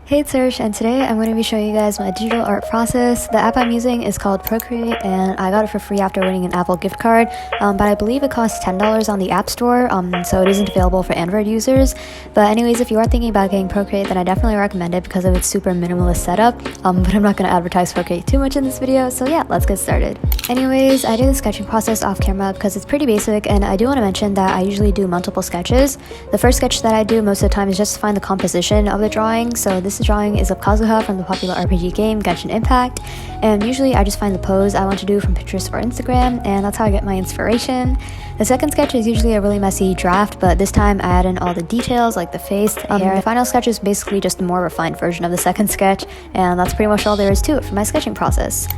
Hey, it's Hersh, and today I'm going to be showing you guys my digital art process. The app I'm using is called Procreate, and I got it for free after winning an Apple gift card, but I believe it costs $10 on the App Store, so it isn't available for Android users. But anyways, if you are thinking about getting Procreate, then I definitely recommend it because of its super minimalist setup, but I'm not going to advertise Procreate too much in this video, so yeah, let's get started. Anyways, I did the sketching process off camera because it's pretty basic, and I do want to mention that I usually do multiple sketches. The first sketch that I do most of the time is just to find the composition of the drawing, so this drawing is of Kazuha from the popular RPG game Genshin Impact, and usually I just find the pose I want to do from Pinterest or Instagram, and that's how I get my inspiration. The second sketch is usually a really messy draft, but this time I add in all the details like the face, the hair. The final sketch is basically just a more refined version of the second sketch, and that's pretty much all there is to it for my sketching process.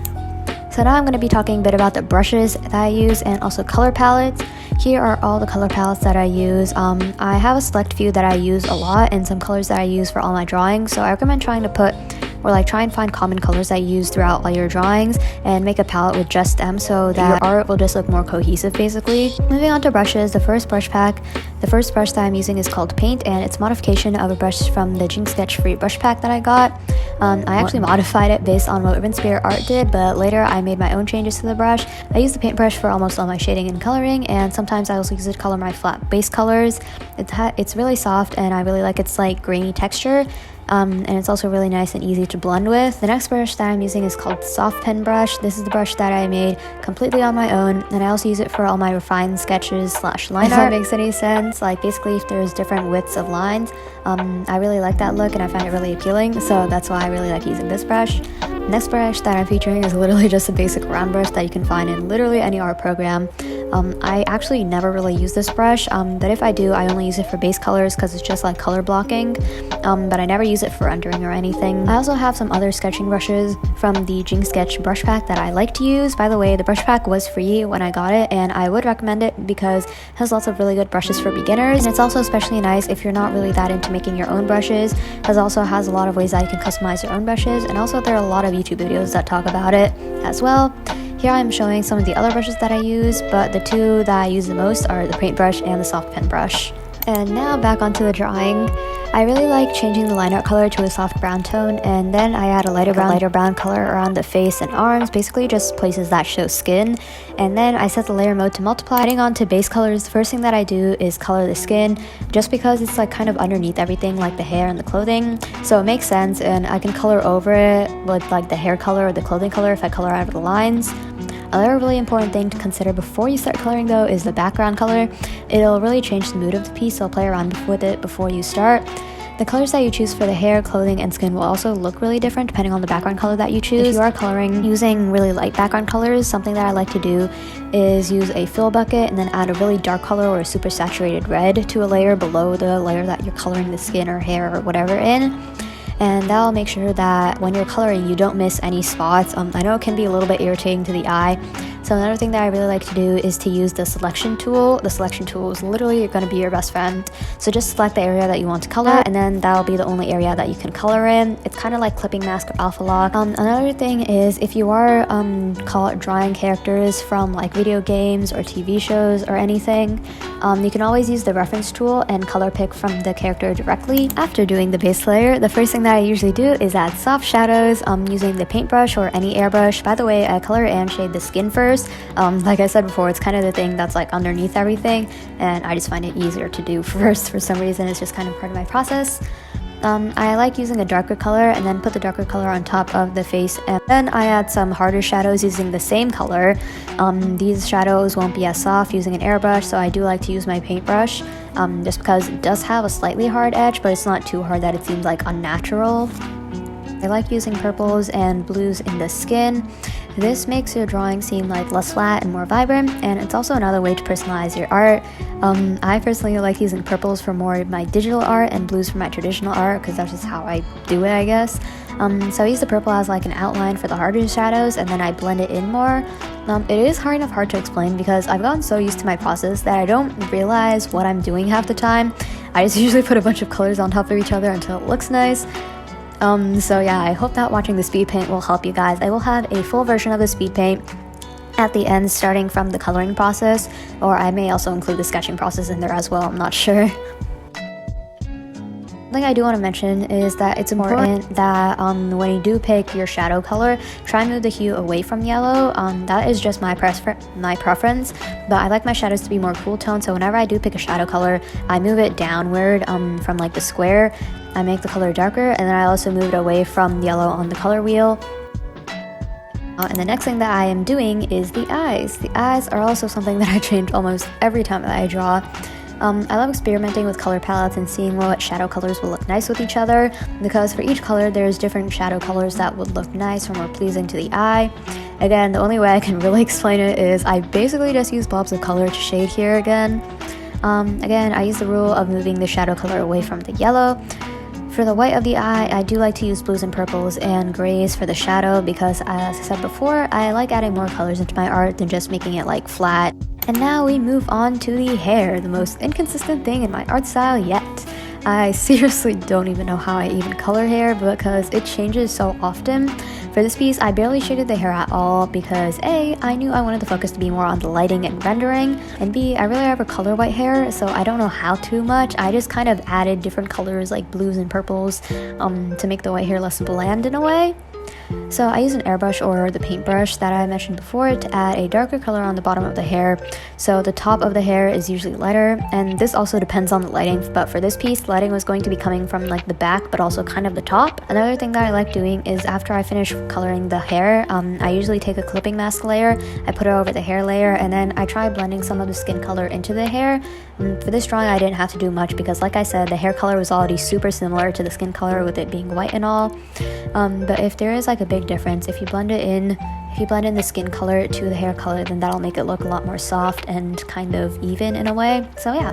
So now I'm going to be talking a bit about the brushes that I use and also color palettes. Here are all the color palettes that I use. I have a select few that I use a lot and some colors that I use for all my drawings, so I recommend trying to try and find common colors that you use throughout all your drawings and make a palette with just them so that your art will just look more cohesive basically. Moving on to brushes, the first brush that I'm using is called Paint, and it's a modification of a brush from the Jinx Sketch Free brush pack that I got. I actually modified it based on what Urban Spirit Art did, but later I made my own changes to the brush. I use the paintbrush for almost all my shading and coloring, and sometimes I also use it to color my flat base colors. It's really soft and I really like its like grainy texture. And it's also really nice and easy to blend with. The next brush that I'm using is called Soft Pen Brush. This is the brush that I made completely on my own, and I also use it for all my refined sketches / line art. If that makes any sense, like basically if there's different widths of lines, I really like that look and I find it really appealing, so that's why I really like using this brush. The next brush that I'm featuring is literally just a basic round brush that you can find in literally any art program. I actually never really use this brush, but if I do, I only use it for base colors because it's just like color blocking, but I never use it for rendering or anything. I also have some other sketching brushes from the Jinx Sketch brush pack that I like to use. By the way, the brush pack was free when I got it, and I would recommend it because it has lots of really good brushes for beginners, and it's also especially nice if you're not really that into making your own brushes, because it also has a lot of ways that you can customize your own brushes, and also there are a lot of YouTube videos that talk about it as well. Here I'm showing some of the other brushes that I use, but the two that I use the most are the paintbrush and the soft pen brush. And now back onto the drawing. I really like changing the line art color to a soft brown tone, and then I add a lighter brown color around the face and arms, basically just places that show skin. And then I set the layer mode to multiply. Heading on to base colors, the first thing that I do is color the skin, just because it's like kind of underneath everything like the hair and the clothing, so it makes sense, and I can color over it with like the hair color or the clothing color if I color out of the lines. Another really important thing to consider before you start coloring though is the background color. It'll really change the mood of the piece, so play around with it before you start. The colors that you choose for the hair, clothing, and skin will also look really different depending on the background color that you choose. If you are coloring using really light background colors, something that I like to do is use a fill bucket and then add a really dark color or a super saturated red to a layer below the layer that you're coloring the skin or hair or whatever in. And that'll make sure that when you're coloring you don't miss any spots. I know it can be a little bit irritating to the eye, so another thing that I really like to do is to use the selection tool. The selection tool is literally going to be your best friend, so just select the area that you want to color, and then that'll be the only area that you can color in. It's kind of like clipping mask or alpha lock. Another thing is if you are drawing characters from like video games or TV shows or anything, you can always use the reference tool and color pick from the character directly. After doing the base layer, the first thing that I usually do is add soft shadows using the paintbrush or any airbrush. By the way, I color and shade the skin first. Like I said before, it's kind of the thing that's like underneath everything, and I just find it easier to do first for some reason. It's just kind of part of my process. I like using a darker color and then put the darker color on top of the face, and then I add some harder shadows using the same color. These shadows won't be as soft using an airbrush, so I do like to use my paintbrush, just because it does have a slightly hard edge, but it's not too hard that it seems like unnatural. I like using purples and blues in the skin. This makes your drawing seem like less flat and more vibrant, and it's also another way to personalize your art. I personally like using purples for more of my digital art and blues for my traditional art, because that's just how I do it, I guess. So I use the purple as like an outline for the harder shadows, and then I blend it in more. It is hard to explain because I've gotten so used to my process that I don't realize what I'm doing half the time. I just usually put a bunch of colors on top of each other until it looks nice. So yeah, I hope that watching the speed paint will help you guys. I will have a full version of the speed paint at the end, starting from the coloring process, or I may also include the sketching process in there as well, I'm not sure. something I do want to mention is that it's important that when you do pick your shadow color, try and move the hue away from yellow. That is just my preference, but I like my shadows to be more cool tone, so whenever I do pick a shadow color, I move it downward from like the square. I make the color darker, and then I also move it away from yellow on the color wheel. And the next thing that I am doing is the eyes. The eyes are also something that I change almost every time that I draw. I love experimenting with color palettes and seeing what shadow colors will look nice with each other, because for each color there's different shadow colors that would look nice or more pleasing to the eye. Again, the only way I can really explain it is I basically just use blobs of color to shade here again. Again, I use the rule of moving the shadow color away from the yellow. For the white of the eye, I do like to use blues and purples and grays for the shadow because, as I said before, I like adding more colors into my art than just making it like flat. And now we move on to the hair, the most inconsistent thing in my art style yet. I seriously don't even know how I even color hair because it changes so often. For this piece, I barely shaded the hair at all because A, I knew I wanted the focus to be more on the lighting and rendering, and B, I really ever color white hair, so I don't know how too much. I just kind of added different colors like blues and purples to make the white hair less bland in a way. So I use an airbrush or the paintbrush that I mentioned before to add a darker color on the bottom of the hair. So the top of the hair is usually lighter, and this also depends on the lighting, but for this piece, the lighting was going to be coming from like the back but also kind of the top. Another thing that I like doing is after I finish coloring the hair, I usually take a clipping mask layer, I put it over the hair layer, and then I try blending some of the skin color into the hair. For this drawing, I didn't have to do much because, like I said, the hair color was already super similar to the skin color with it being white and all. But if there is like a big difference, if you blend in the skin color to the hair color, then that'll make it look a lot more soft and kind of even in a way. So yeah.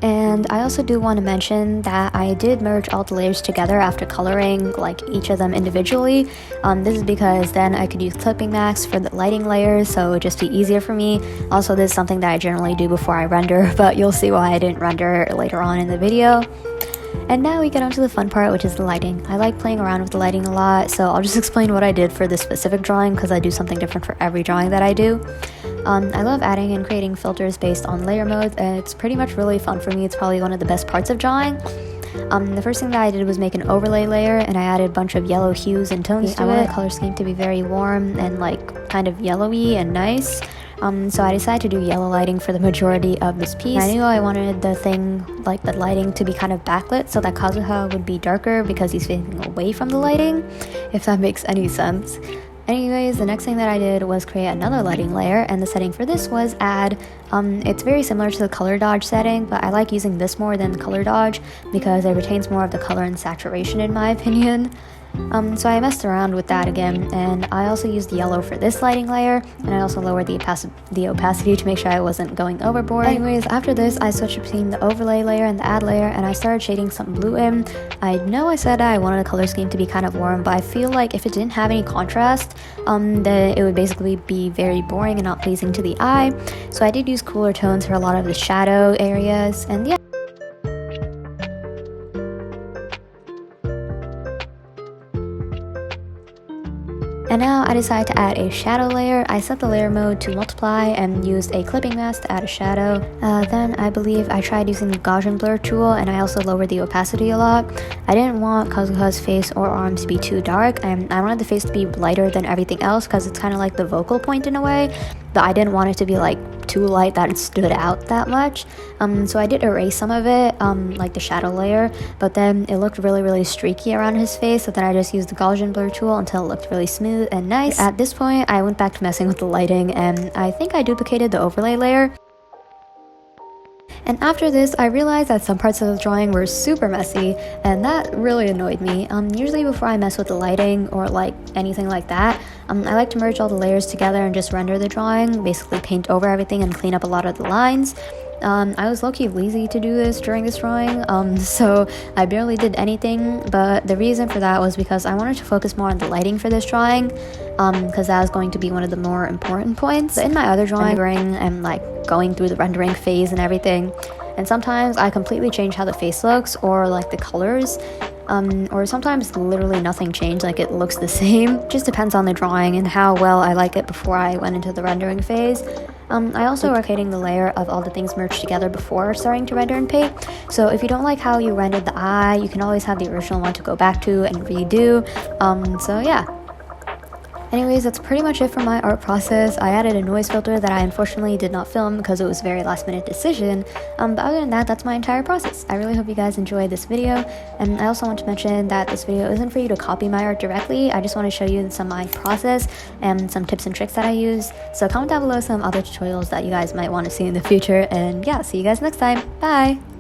And I also do want to mention that I did merge all the layers together after coloring like each of them individually. This is because then I could use clipping masks for the lighting layers, so it would just be easier for me. Also, this is something that I generally do before I render, but you'll see why I didn't render later on in the video. And now we get on to the fun part, which is the lighting. I like playing around with the lighting a lot, so I'll just explain what I did for this specific drawing because I do something different for every drawing that I do. I love adding and creating filters based on layer modes, and it's pretty much really fun for me. It's probably one of the best parts of drawing. The first thing that I did was make an overlay layer, and I added a bunch of yellow hues and tones to it. I wanted the color scheme to be very warm and like kind of yellowy and nice. So I decided to do yellow lighting for the majority of this piece. I knew I wanted the lighting to be kind of backlit so that Kazuha would be darker because he's facing away from the lighting, if that makes any sense. Anyways, the next thing that I did was create another lighting layer, and the setting for this was add, it's very similar to the color dodge setting, but I like using this more than the color dodge because it retains more of the color and saturation in my opinion. So I messed around with that again, and I also used yellow for this lighting layer, and I also lowered the opacity to make sure I wasn't going overboard. Anyways, after this, I switched between the overlay layer and the add layer, and I started shading some blue in. I know I said I wanted the color scheme to be kind of warm, but I feel like if it didn't have any contrast, then it would basically be very boring and not pleasing to the eye. So I did use cooler tones for a lot of the shadow areas, and yeah. And now I decided to add a shadow layer. I set the layer mode to multiply and used a clipping mask to add a shadow. Then I believe I tried using the Gaussian blur tool, and I also lowered the opacity a lot. I didn't want Kazuha's face or arms to be too dark, and I wanted the face to be lighter than everything else because it's kind of like the vocal point in a way, but I didn't want it to be like too light that it stood out that much. So I did erase some of it, like the shadow layer, but then it looked really streaky around his face, so then I just used the Gaussian blur tool until it looked really smooth and nice. At this point, I went back to messing with the lighting, and I think I duplicated the overlay layer. And after this, I realized that some parts of the drawing were super messy, and that really annoyed me. Usually before I mess with the lighting or like anything like that, I like to merge all the layers together and just render the drawing, basically paint over everything and clean up a lot of the lines. I was low-key lazy to do this during this drawing, so I barely did anything, but the reason for that was because I wanted to focus more on the lighting for this drawing, because that was going to be one of the more important points. But in my other drawing, I'm like going through the rendering phase and everything, and sometimes I completely change how the face looks or like the colors, or sometimes literally nothing changed, like it looks the same. Just depends on the drawing and how well I like it before I went into the rendering phase. I also rotating the layer of all the things merged together before starting to render in Paint. So if you don't like how you rendered the eye, you can always have the original one to go back to and redo. So yeah. Anyways, that's pretty much it for my art process. I added a noise filter that I unfortunately did not film because it was a very last minute decision. But other than that, that's my entire process. I really hope you guys enjoyed this video. And I also want to mention that this video isn't for you to copy my art directly. I just want to show you some of my process and some tips and tricks that I use. So comment down below some other tutorials that you guys might want to see in the future. And yeah, see you guys next time. Bye!